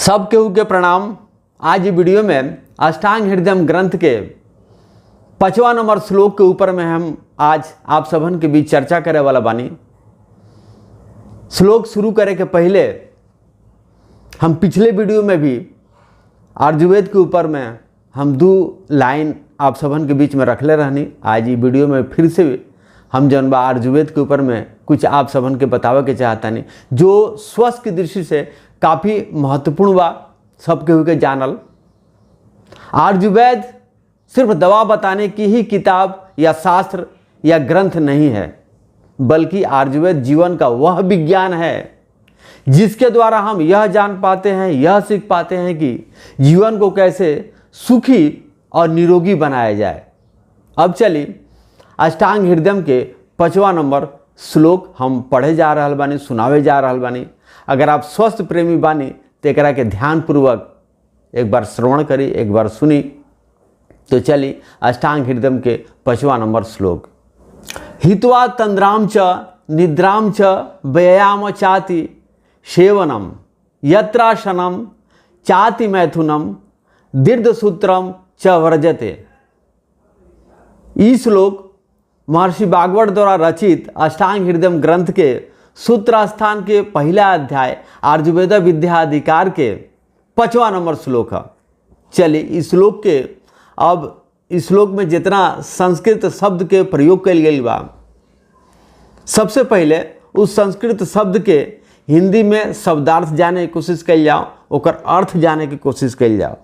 सब केहू के प्रणाम। आज ये वीडियो में अष्टांग हृदय ग्रंथ के 5वां नंबर श्लोक के ऊपर में हम आज आप सबन के बीच चर्चा करे वाला बानी। श्लोक शुरू करे के पहले हम पिछले वीडियो में भी आयुर्वेद के ऊपर में हम 2 लाइन आप सबन के बीच में रखले रहनी। आज ये वीडियो में फिर से हम जौन बा आयुर्वेद के ऊपर में कुछ आप सबन के बतावे के चाहता नहीं, जो स्वास्थ्य की दृष्टि से काफ़ी महत्वपूर्ण बा सब केहू के जानल। आयुर्वेद सिर्फ दवा बताने की ही किताब या शास्त्र या ग्रंथ नहीं है, बल्कि आयुर्वेद जीवन का वह विज्ञान है जिसके द्वारा हम यह जान पाते हैं, यह सीख पाते हैं कि जीवन को कैसे सुखी और निरोगी बनाया जाए। अब चलिए अष्टांग हृदय के 5वां नंबर श्लोक हम पढ़े जा रहल बानी, सुनावे जा रहल बानी। अगर आप स्वस्थ प्रेमी बानी तो एकरा के ध्यानपूर्वक एक बार श्रवण करी, एक बार सुनी। तो चलिए अष्टांग हृदय के 5वां नंबर श्लोक। हित्वा तंद्राम च निद्राम च व्यायाम चाति सेवनम यत्राशनम चाति मैथुनम दीर्घसूत्रम च वर्जते। इस श्लोक महर्षि भागवत द्वारा रचित अष्टांग हृदय ग्रंथ के सूत्र स्थान के पहला अध्याय आयुर्वेद विद्या अधिकार के 5वां नंबर श्लोक है। चलिए इस श्लोक के अब इस श्लोक में जितना संस्कृत शब्द के प्रयोग कल गई बा, सबसे पहले उस संस्कृत शब्द के हिंदी में शब्दार्थ जाने की कोशिश कल जाओ, ओकर अर्थ जाने की कोशिश कल जाओ।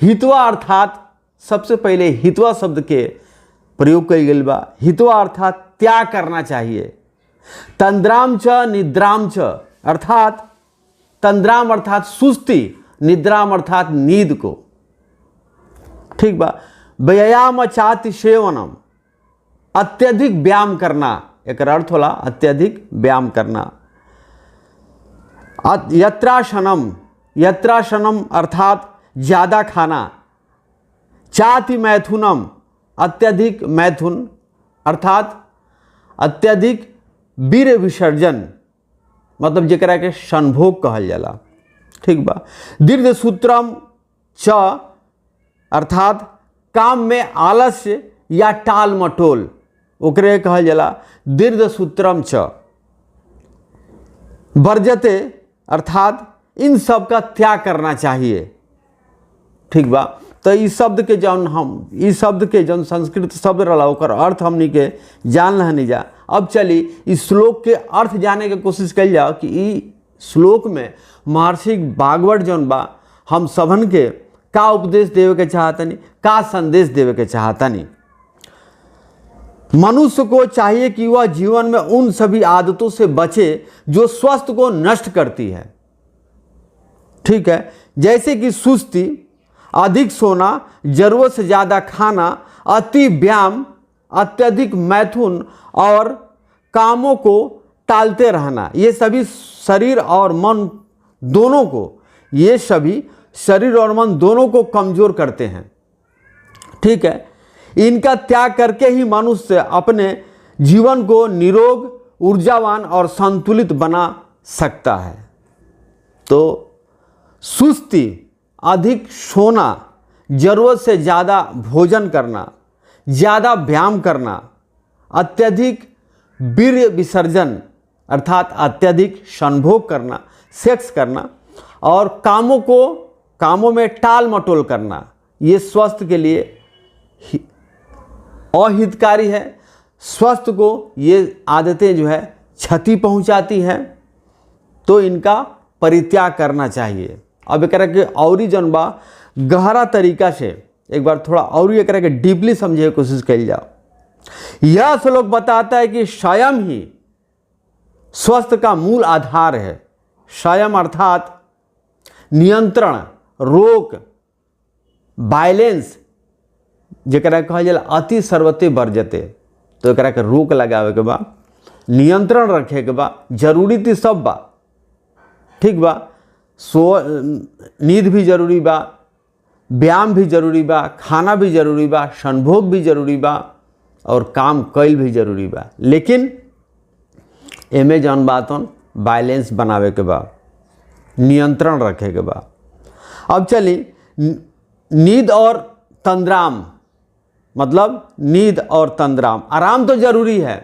हित्वा अर्थात सबसे पहले हित्वा शब्द के प्रयोग कल गई बा। हित्वा अर्थात त्याग करना चाहिए। तंद्राम च निद्राम च अर्थात तंद्राम अर्थात सुस्ती, निद्राम अर्थात नींद को, ठीक बा। व्यायाम चाति सेवनम अत्यधिक व्यायाम करना, एक अर्थ होला अत्यधिक व्यायाम करना। यत्राशनम, यत्राशनम अर्थात ज्यादा खाना। चाति मैथुनम अत्यधिक मैथुन अर्थात अत्यधिक वीर विसर्जन, मतलब जेकरा के संभोग कहल जाला, ठीक बा। दीर्घ सूत्रम च अर्थात काम में आलस्य या टाल मटोल, ओकरे कहल जाला दीर्घ सूत्रम च। वर्जते अर्थात इन सब का त्याग करना चाहिए, ठीक बा। तो इस शब्द के जौन हम इस शब्द के जौन संस्कृत शब्द रहा ओकर अर्थ हमनी के जान रहनी जा। अब चलिए इस श्लोक के अर्थ जाने की कोशिश कल जाओ कि इस श्लोक में महर्षि भागवत जौन बा हम सबन के का उपदेश देवे के चाहतनी, का संदेश देवे के चाहतनी। मनुष्य को चाहिए कि वह जीवन में उन सभी आदतों से बचे जो स्वास्थ्य को नष्ट करती है, ठीक है, जैसे कि सुस्ती, अधिक सोना, जरूरत से ज़्यादा खाना, अति व्यायाम, अत्यधिक मैथुन और कामों को टालते रहना। ये सभी शरीर और मन दोनों को, ये सभी शरीर और मन दोनों को कमज़ोर करते हैं, ठीक है। इनका त्याग करके ही मनुष्य अपने जीवन को निरोग, ऊर्जावान और संतुलित बना सकता है। तो सुस्ती, अधिक सोना, जरूरत से ज़्यादा भोजन करना, ज़्यादा व्यायाम करना, अत्यधिक वीर्य विसर्जन अर्थात अत्यधिक संभोग करना, सेक्स करना और कामों में टाल मटोल करना, ये स्वास्थ्य के लिए अहितकारी है। स्वास्थ्य को ये आदतें जो है क्षति पहुंचाती हैं, तो इनका परित्याग करना चाहिए। अब एक के और जौन बा गहरा तरीका से एक बार थोड़ा और एक के डीपली समझे की कोशिश कल जाओ। यह श्लोक बताता है कि संयम ही स्वास्थ्य का मूल आधार है। संयम अर्थात नियंत्रण, रोक, बैलेंस, जेकरा कहल जाला अति सर्वते वर्जते। तो एकरा के रोक लगावे के बा, नियंत्रण रखे के बा, जरूरी थी सब बा, ठीक बा। नींद भी जरूरी बा, व्यायाम भी जरूरी बा, खाना भी जरूरी बा, संभोग भी जरूरी बा और काम कैल भी जरूरी बा। लेकिन एमे जौन बातन बैलेंस बनावे के बा, नियंत्रण रखे के बा। अब चलिए, नींद और तंद्राम, मतलब नींद और तंद्राम। आराम तो जरूरी है,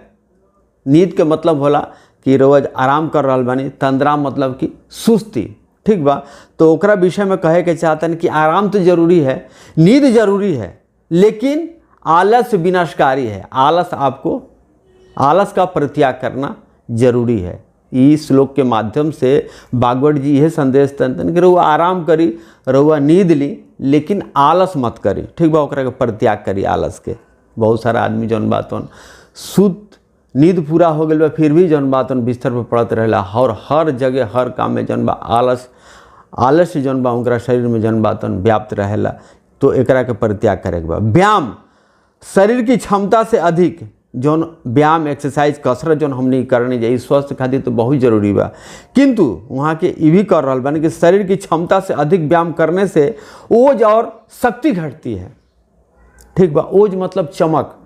नींद के मतलब होला कि रोज आराम कर रहा बानी, तंद्राम मतलब कि सुस्ती, ठीक बा। तो ओकरा विषय में कहे के चाहतन कि आराम तो जरूरी है, नींद जरूरी है, लेकिन आलस विनाशकारी है। आलस का परित्याग करना जरूरी है। इस श्लोक के माध्यम से भागवत जी यह संदेश देते कि रहुआ आराम करी, रहुआ नींद ली, लेकिन आलस मत करी, ठीक बा। ओकरा के परित्याग करी आलस के। बहुत सारा आदमी जौन बातन सुत नींद पूरा हो गया फिर भी जौन बातन बिस्तर पर पड़त रहेला, और हर जगह हर काम में जौन बा आलस जौन बा उनका शरीर में जौन बातन व्याप्त रहेला। तो एकरा के परित्याग करे के बा। व्यायाम, शरीर की क्षमता से अधिक जौन व्यायाम एक्सरसाइज कसरत जौन हमने करनी चाहिए स्वास्थ्य खातिर तो बहुत जरूरी बा, किंतु वहाँ के ये भी कर रहा बानी कि शरीर की क्षमता से अधिक व्यायाम करने से ओज और शक्ति घटती है, ठीक बा। ओज मतलब चमक,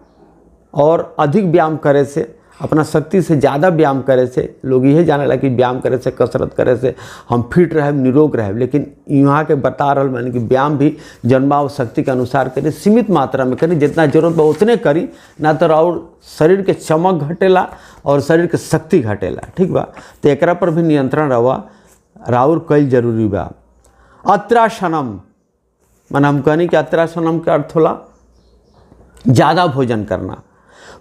और अधिक व्यायाम करे से, अपना शक्ति से ज़्यादा व्यायाम करे से, लोग यही जाने लगे कि व्यायाम करे से, कसरत करे से हम फिट रहे, निरोग रहे, लेकिन यहाँ के बता रहा मैंने कि व्यायाम भी जन्मा और शक्ति के अनुसार करी, सीमित मात्रा में करी, जितना जरूरत बा उतने करी, ना तो और शरीर के चमक घटेला और शरीर के शक्ति घटेला, ठीक बा। तो एकरा पर भी नियंत्रण राउर कईल जरूरी बा। अत्रासनम, माने हम कहनी कि अत्रासनम का अर्थ होला ज़्यादा भोजन करना।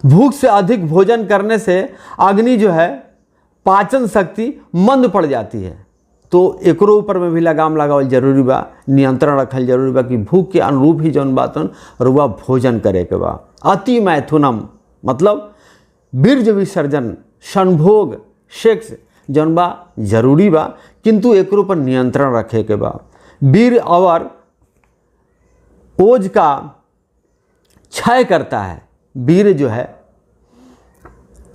भूख से अधिक भोजन करने से अग्नि जो है पाचन शक्ति मंद पड़ जाती है। तो एकरो ऊपर में भी लगाम लगावल जरूरी बा, नियंत्रण रखल जरूरी बा कि भूख के अनुरूप ही जौन बातन रुआ भोजन करे के बा। अति मैथुनम मतलब बीर्ज विसर्जन, संभोग, सेक्स जौन बा जरूरी बा, किंतु एकरो पर नियंत्रण रखे के बा। वीर और ओज का क्षय करता है। वीर जो है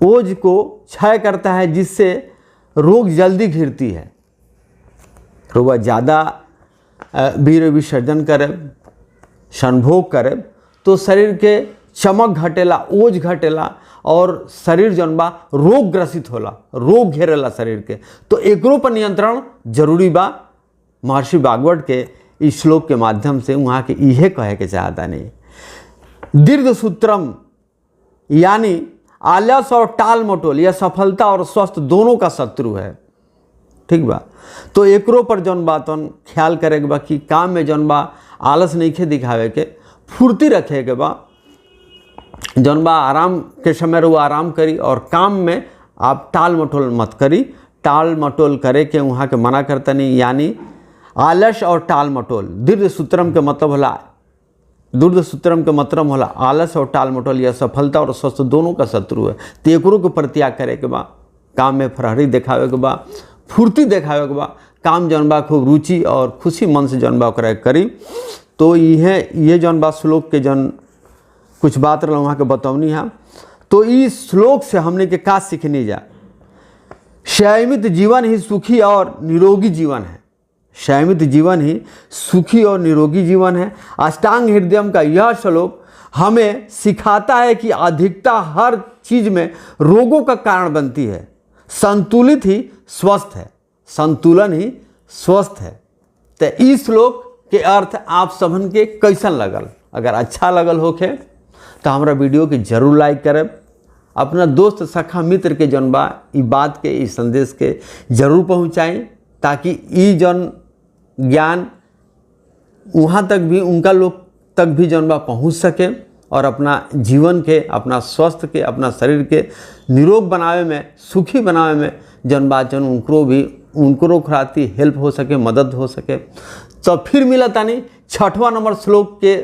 ओज को क्षय करता है, जिससे रोग जल्दी घिरती है। रुआ ज़्यादा वीर विसर्जन करे, संभोग करे तो शरीर के चमक घटेला, ओज घटेला, और शरीर जौन बा रोग ग्रसित होला, रोग घेरेला शरीर के। तो एकरो पर नियंत्रण जरूरी बा। महर्षि भागवत के इस श्लोक के माध्यम से वहाँ के इहे कहे के चाहता नहीं। दीर्घ सूत्रम यानी आलस और टाल मटोल, यह सफलता और स्वस्थ दोनों का शत्रु है, ठीक बा। तो एकरो पर जौन बातन ख्याल करे के बा कि काम में जौन बा आलस नहीं खे दिखावे के, फुर्ती रखे के बा। जौन बा आराम के समय रो आराम करी, और काम में आप टाल मटोल मत करी। टाल मटोल करे के वहाँ के मना करता नहीं, यानी आलस और टाल मटोल। दीर्घ सूत्रम के मतलब होला, दुर्ध सूत्रम के मतलब होला आलस और टाल मटोल, यह सफलता और स्वस्थ दोनों का शत्रु है। तो एकरो के परित्याग करे के बा, काम में फरहरी दिखावे के बा, फुर्ती दिखावे के बा, काम जौन बा खूब रुचि और खुशी मन से जौन बा ओकरा करी। तो ये जौन बा श्लोक के जौन कुछ बात रहा वहाँ के बतौनी है। तो इस श्लोक से हमने के का सीखनी जा, संयमित जीवन ही सुखी और निरोगी जीवन है। संयमित जीवन ही सुखी और निरोगी जीवन है। अष्टांग हृदयम का यह श्लोक हमें सिखाता है कि अधिकता हर चीज में रोगों का कारण बनती है। संतुलित ही स्वस्थ है, संतुलन ही स्वस्थ है। तो इस श्लोक के अर्थ आप सबन के कैसन लगल? अगर अच्छा लगल होके तो हमारा वीडियो के जरूर लाइक करें, अपना दोस्त सखा मित्र के जौन बा ई बात के, इस संदेश के जरूर पहुँचाएँ, ताकि ई जौन ज्ञान वहाँ तक भी, उनका लोग तक भी जौन बा पहुँच सके, और अपना जीवन के, अपना स्वास्थ्य के, अपना शरीर के निरोग बनावे में, सुखी बनावे में जौन बा जौन उनको खाती हेल्प हो सके, मदद हो सके। तो फिर मिला तानी 6वां नंबर श्लोक के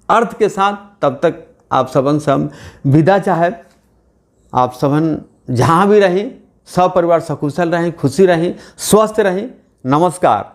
अर्थ के साथ। तब तक आप सबन से हम विदा चाहे। आप सबन जहाँ भी रहें, सब परिवार सकुशल रहें, खुशी रहें, स्वस्थ रहें। नमस्कार।